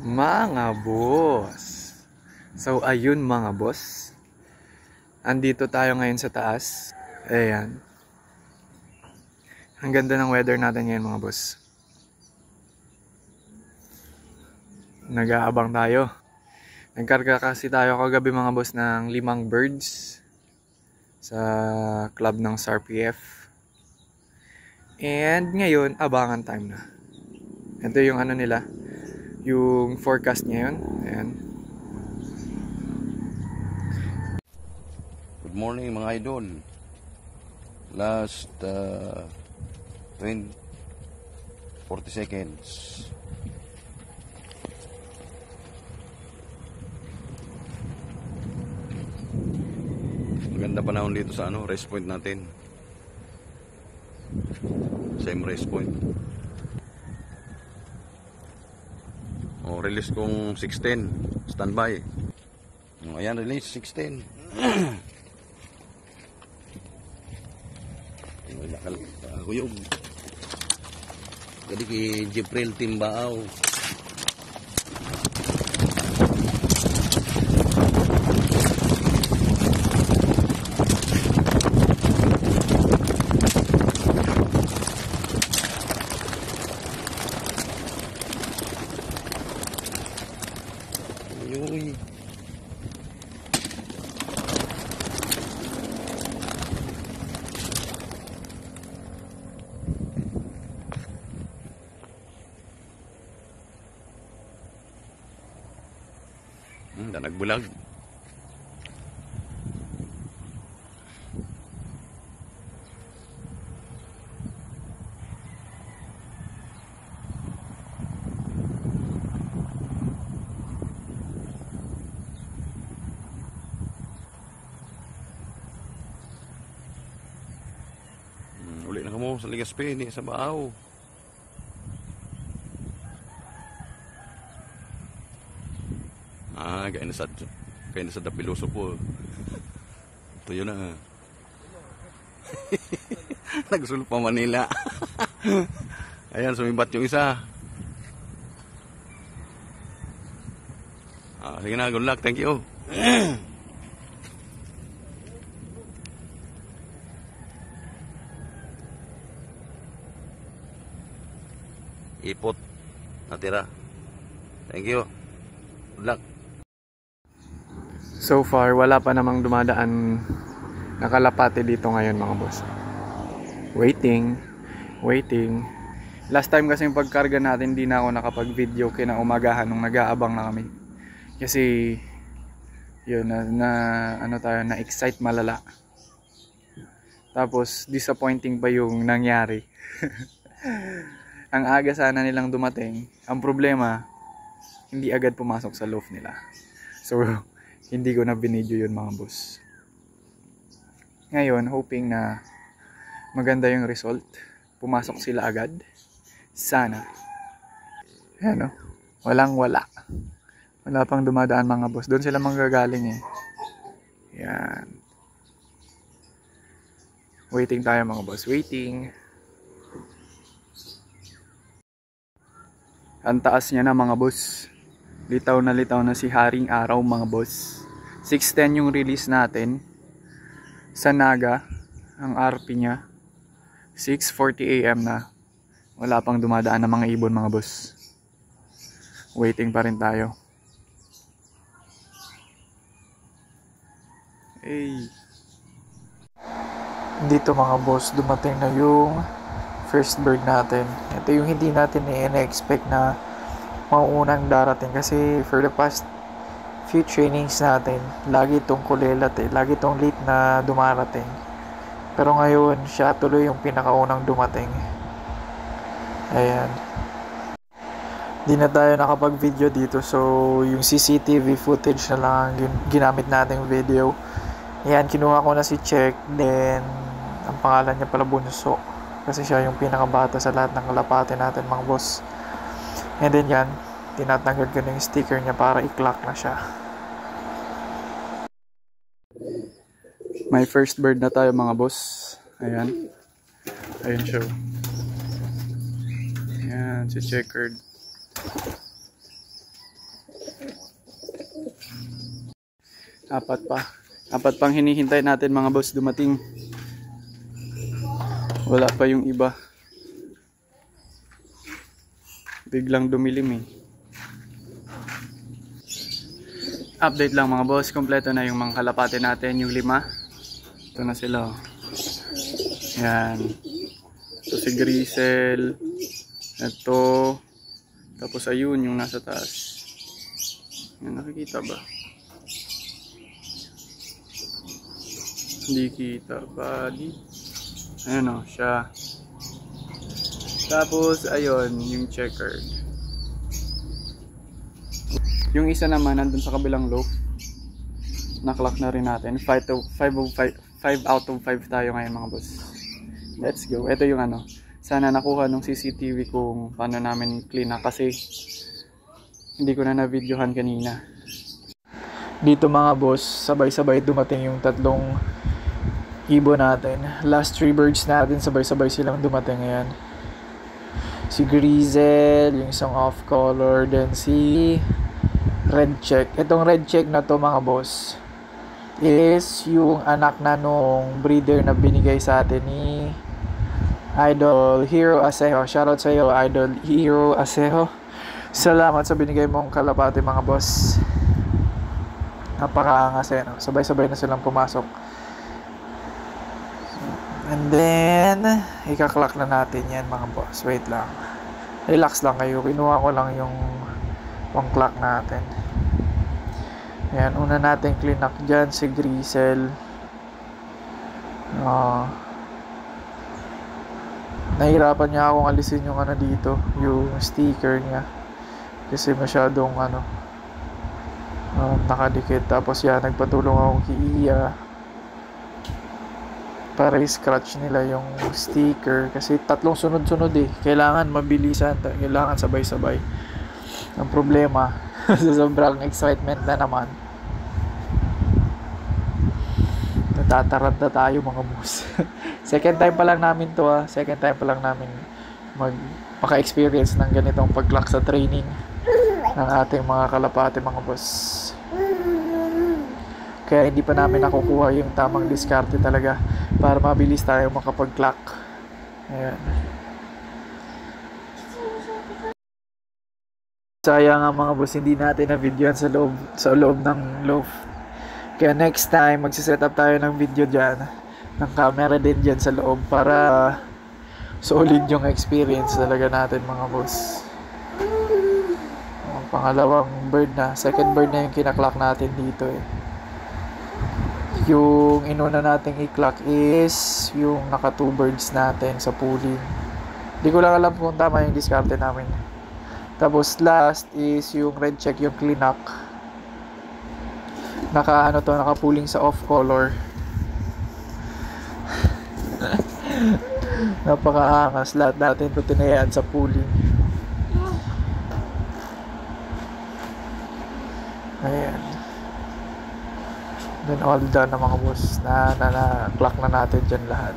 Mga boss. So ayun mga boss. Andito tayo ngayon sa taas. Ayan. Ang ganda ng weather natin ngayon mga boss. Nag-aabang tayo. Nagkarga kasi tayo kagabi mga boss ng 5 birds sa club ng SARPF. And ngayon, abangan time na. Ito yung ano nila, yung forecast ngayon. Ayan. Good morning mga idol. Last 40 seconds. Maganda panahon dito sa rest point natin. Same rest point. Release kong 16. Standby. Ayan, release 16. Kuyog. Jadi ki Jibril Timbaaw. Uy. Nagbulag. Uli na kamo sa Ligaspi ni sa Baaw. Kaya na sa Dapiloso po. Ito yun na. Nagsulpa Manila. Ayan, sumibat yung isa. Sige na, good luck. Thank you. Ipot. Natira. Thank you. Good luck. So far, wala pa namang dumadaan nakalapate dito ngayon mga boss. Waiting. Last time kasi yung pagkarga natin, di na ako nakapag-video kinaumagahan nung nag-aabang na kami. Kasi, yun, na-excite malala. Tapos, disappointing pa yung nangyari. Ang aga sana nilang dumating. Ang problema, hindi agad pumasok sa loft nila. So, hindi ko na binidyo yun mga boss. Ngayon, hoping na maganda yung result. Pumasok sila agad. Sana. Ayan o. Walang-wala. Wala pang dumadaan mga boss. Doon sila manggagaling eh. Yan. Waiting tayo mga boss. Waiting. Ang taas niya na mga boss. Litaw na si Haring Araw mga boss. 6:10 yung release natin. Sa Naga, ang RP niya 6:40 AM na. Wala pang dumadaan ng mga ibon mga boss. Waiting pa rin tayo. Hey. Dito mga boss, dumating na yung first bird natin. Ito yung hindi natin i-expect na mauunang darating kasi for the past few trainings natin, lagi itong kulelat lagi itong late na dumarating. Pero ngayon, siya tuloy yung pinakaunang dumating. Ayan. Di na tayo nakapag-video dito, so yung CCTV footage na lang ang ginamit nating video. Ayan, kinuha ko na si Check, then ang pangalan niya pala Bunso. Kasi siya yung pinakabata sa lahat ng kalapate natin mga boss. And then yan, tinatanggal ko na yung sticker niya para i-clock na siya. May first bird na tayo mga boss. Ayan. Ayan siya. Ayan, si Checkered. Apat pa. Apat pang hinihintay natin mga boss dumating. Wala pa yung iba. Biglang dumilim eh. Update lang mga boss, kompleto na yung mga kalapate natin, yung 5. Ito na sila. Yan. Ito si Grisel. Ito. Tapos ayun yung nasa taas. Yan, nakikita ba? Hindi kita ba? Ayan o, siya. Tapos ayun, yung checkered. Yung isa naman nandun sa kabilang loaf. Naklock na rin natin. 5 out of 5 tayo ngayon mga boss. Let's go. Ito yung ano. Sana nakuha ng CCTV kung paano namin clean up kasi hindi ko na na-videohan kanina. Dito mga boss, sabay-sabay dumating yung 3 ibon natin. Last 3 birds natin, sabay-sabay silang dumating ngayon. Si Grizel, yung isang off-color, then si Red Check. Itong Red Check na to mga boss is yung anak na nung breeder na binigay sa atin ni Idol Hero Asejo. Shoutout sa iyo, Idol Hero Asejo. Salamat sa binigay mong kalapate mga boss. Napakaangas eh, no? Sabay-sabay na silang pumasok. And then ikaklak na natin yan mga boss. Wait lang, relax lang kayo. Kinuha ko lang yung pang clock natin. Ayan, una natin clean up dyan si Grisel. Nahirapan niya akong alisin yung ano dito, yung sticker niya kasi masyadong ano, nakadikit. Tapos yan, nagpatulong ako kay Iya para i-scratch nila yung sticker kasi 3 sunod-sunod eh. Kailangan mabilisan, kailangan sabay-sabay. Ang problema sa sobrang excitement na naman, natatarad na tayo mga boss. Second time pa lang namin to second time pa lang namin maka-experience ng ganitong pag-clock sa training ng ating mga kalapate mga boss. Kaya hindi pa namin nakukuha yung tamang diskarte talaga para mabilis tayo makapag-clock. Ayan. Sayang nga mga boss, hindi natin na videoan sa loob ng loaf. Kaya next time, magsiset up tayo ng video dyan, ng camera din dyan sa loob para solid yung experience talaga natin mga boss. Pangalawang bird na, second bird na yung kinaklock natin dito eh. Yung inuna nating i-clock is yung naka 2 birds natin sa pooling. Hindi ko lang alam kung tama yung diskarte namin. Tapos last is yung red check, yung clean up. Naka pooling sa off color. Napakaangas, lahat natin ito tinayaan sa pooling. Ayan. Then all done na mga boss, na clock na natin dyan lahat.